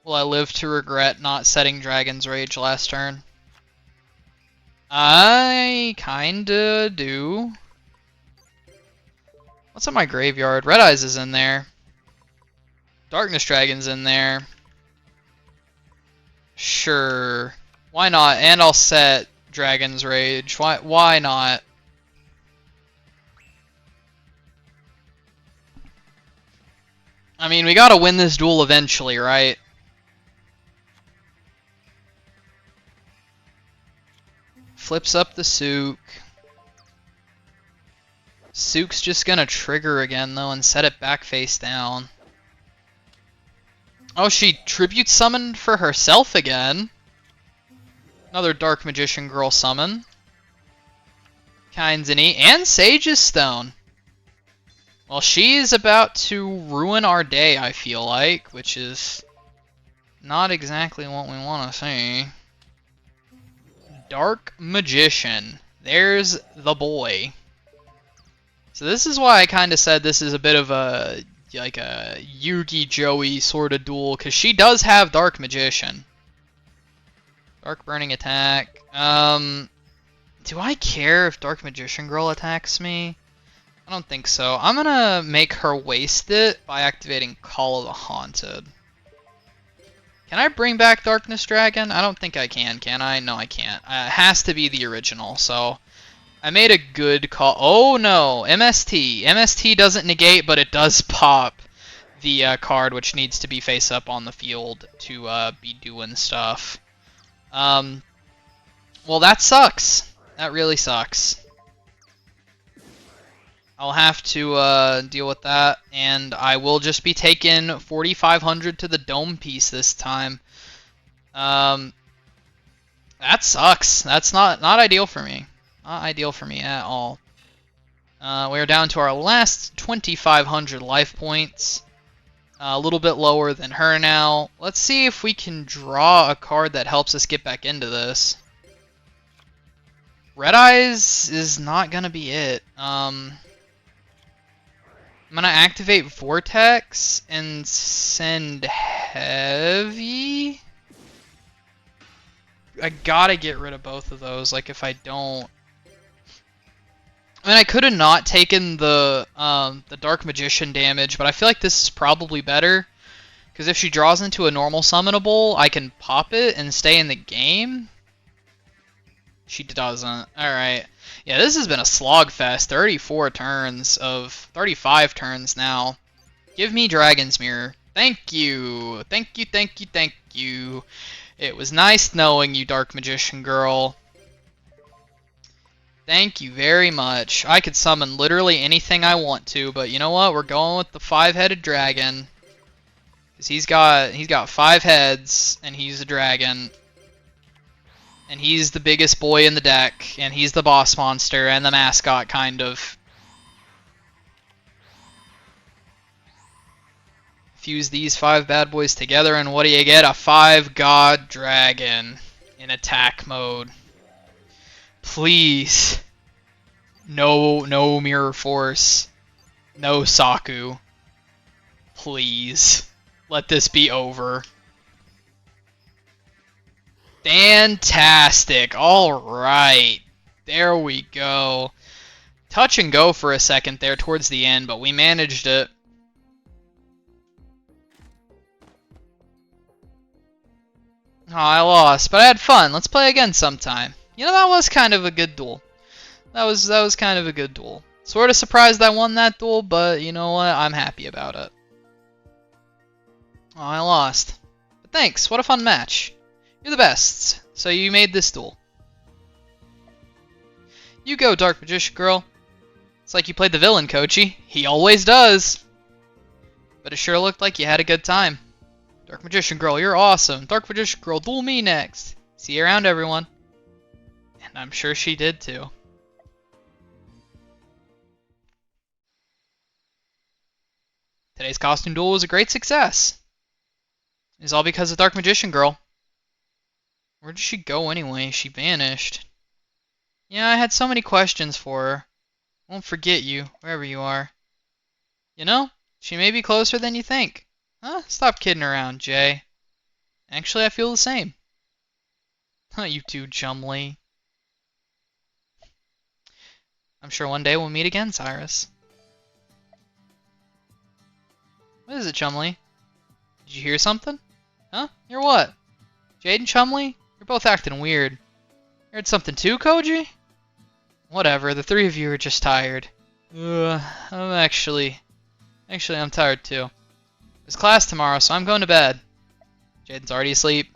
[SPEAKER 1] Will I live to regret not setting Dragon's Rage last turn? I kinda do. What's in my graveyard? Red Eyes is in there. Darkness Dragon's in there. Sure. Why not? And I'll set Dragon's Rage. Why not? I mean, we gotta win this duel eventually, right? Flips up the Sook. Sook's just gonna trigger again, though, and set it back face down. Oh, she Tribute Summoned for herself again. Another Dark Magician Girl summon. Kinda neat. And Sage's Stone. Well, she's about to ruin our day, I feel like, which is not exactly what we want to see. Dark Magician. There's the boy. So this is why I kind of said this is a bit of a like a Yugi Joey sort of duel, because she does have Dark Magician. Dark Burning attack. Do I care if Dark Magician Girl attacks me? I don't think so. I'm gonna make her waste it by activating Call of the Haunted. Can I bring back Darkness Dragon? I don't think I can I? No, I can't. It has to be the original, so I made a good call. Oh no, MST. MST doesn't negate, but it does pop the card, which needs to be face up on the field to be doing stuff. Well, that sucks. That really sucks. I'll have to deal with that, and I will just be taking 4,500 to the dome piece this time. That sucks. That's not ideal for me. Not ideal for me at all. We're down to our last 2,500 life points. A little bit lower than her now. Let's see if we can draw a card that helps us get back into this. Red Eyes is not gonna be it. I'm gonna activate Vortex and send Heavy. I gotta get rid of both of those. Like, if I don't, I mean, I could have not taken the Dark Magician damage, but I feel like this is probably better, because if she draws into a normal summonable, I can pop it and stay in the game. She doesn't. Alright. Yeah, this has been a slogfest. 35 turns now. Give me Dragon's Mirror. Thank you. Thank you, thank you, thank you. It was nice knowing you, Dark Magician Girl. Thank you very much. I could summon literally anything I want to, but you know what? We're going with the 5-headed dragon. Because he's got 5 heads, and he's a dragon. And he's the biggest boy in the deck, and he's the boss monster and the mascot, kind of. Fuse these 5 bad boys together, and what do you get? A 5-god dragon in attack mode. Please. No Mirror Force. No Saku. Please. Let this be over. Fantastic. Alright. There we go. Touch and go for a second there towards the end, but we managed it. Oh, I lost, but I had fun. Let's play again sometime. You know, that was kind of a good duel. That was kind of a good duel. Sort of surprised I won that duel, but you know what? I'm happy about it. Oh, I lost. But thanks. What a fun match. You're the best. So you made this duel. You go, Dark Magician Girl. It's like you played the villain, Kochi. He always does. But it sure looked like you had a good time. Dark Magician Girl, you're awesome. Dark Magician Girl, duel me next. See you around, everyone. And I'm sure she did too. Today's costume duel was a great success. It's all because of Dark Magician Girl. Where did she go anyway? She vanished. Yeah, I had so many questions for her. Won't forget you, wherever you are. You know, she may be closer than you think. Huh? Stop kidding around, Jay. Actually, I feel the same. Huh, you too, Chumley. I'm sure one day we'll meet again, Cyrus. What is it, Chumley? Did you hear something? Huh? Hear what? Jade and Chumley? You're both acting weird. You heard something too, Koji? Whatever, the 3 of you are just tired. I'm I'm tired too. There's class tomorrow, so I'm going to bed. Jaden's already asleep.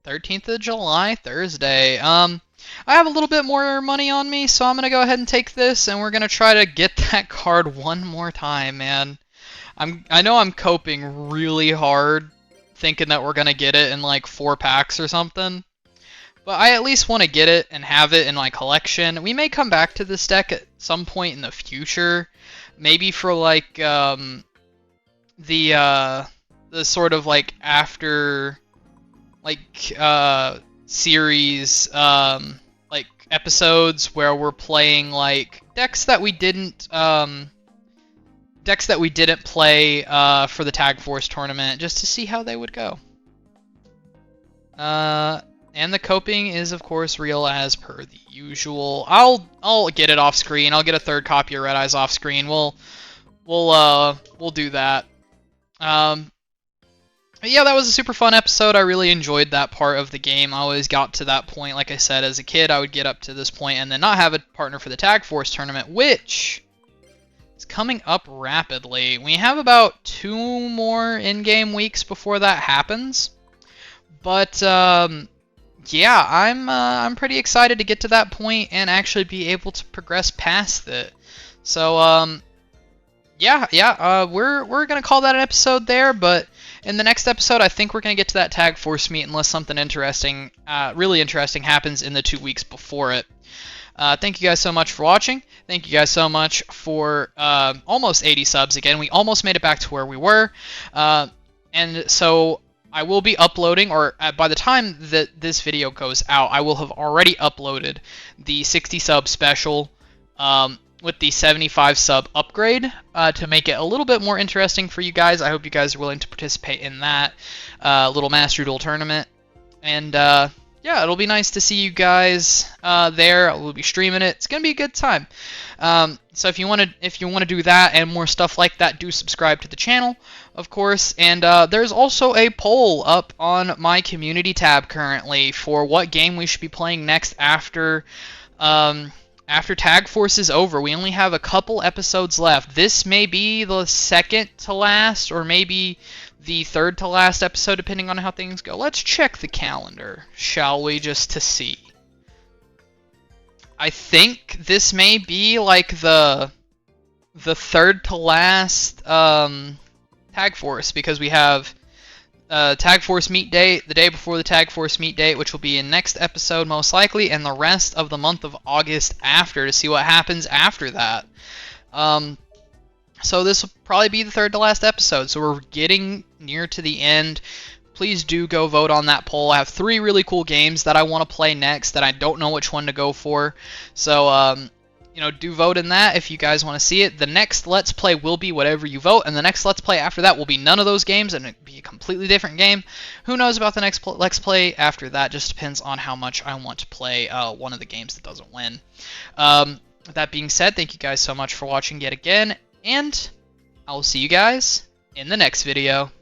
[SPEAKER 1] (13th of July, Thursday. I have a little bit more money on me, so I'm gonna go ahead and take this, and we're gonna try to get that card one more time, man. I know I'm coping really hard, thinking that we're gonna get it in like 4 packs or something. but I at least want to get it and have it in my collection. We may come back to this deck at some point in the future, maybe for like the sort of like after like series like episodes where we're playing like decks that we didn't play for the Tag Force tournament, just to see how they would go. And the coping is, of course, real as per the usual. I'll get it off screen. I'll get a third copy of Red Eyes off screen. We'll do that. Yeah, that was a super fun episode. I really enjoyed that part of the game. I always got to that point, like I said, as a kid, I would get up to this point and then not have a partner for the Tag Force tournament, which is coming up rapidly. We have about 2 more in-game weeks before that happens. But yeah, I'm pretty excited to get to that point and actually be able to progress past it. So we're gonna call that an episode there. But in the next episode, I think we're gonna get to that Tag Force meet unless something interesting, really interesting, happens in the 2 weeks before it. Thank you guys so much for watching. Thank you guys so much for almost 80 subs again. We almost made it back to where we were, and so I will be uploading, or by the time that this video goes out, I will have already uploaded the 60 sub special with the 75 sub upgrade to make it a little bit more interesting for you guys. I hope you guys are willing to participate in that little Master Duel tournament. And yeah, it'll be nice to see you guys there. We'll be streaming it. It's gonna be a good time. So if you want to do that and more stuff like that, do subscribe to the channel, of course. And there's also a poll up on my community tab currently for what game we should be playing next after Tag Force is over. We only have a couple episodes left. This may be the second to last, or maybe the third to last episode, depending on how things go. Let's check the calendar, shall we, just to see. I think this may be like the third to last Tag Force, because we have Tag Force meet date the day before the Tag Force meet date, which will be in next episode most likely, and the rest of the month of August after, to see what happens after that. So this will probably be the third to last episode, so we're getting near to the end. Please do go vote on that poll. I have 3 really cool games that I want to play next that I don't know which one to go for. So, you know, do vote in that if you guys want to see it. The next Let's Play will be whatever you vote, and the next Let's Play after that will be none of those games, and it'll be a completely different game. Who knows about the next Let's Play after that? Just depends on how much I want to play one of the games that doesn't win. With that being said, thank you guys so much for watching yet again, and I will see you guys in the next video.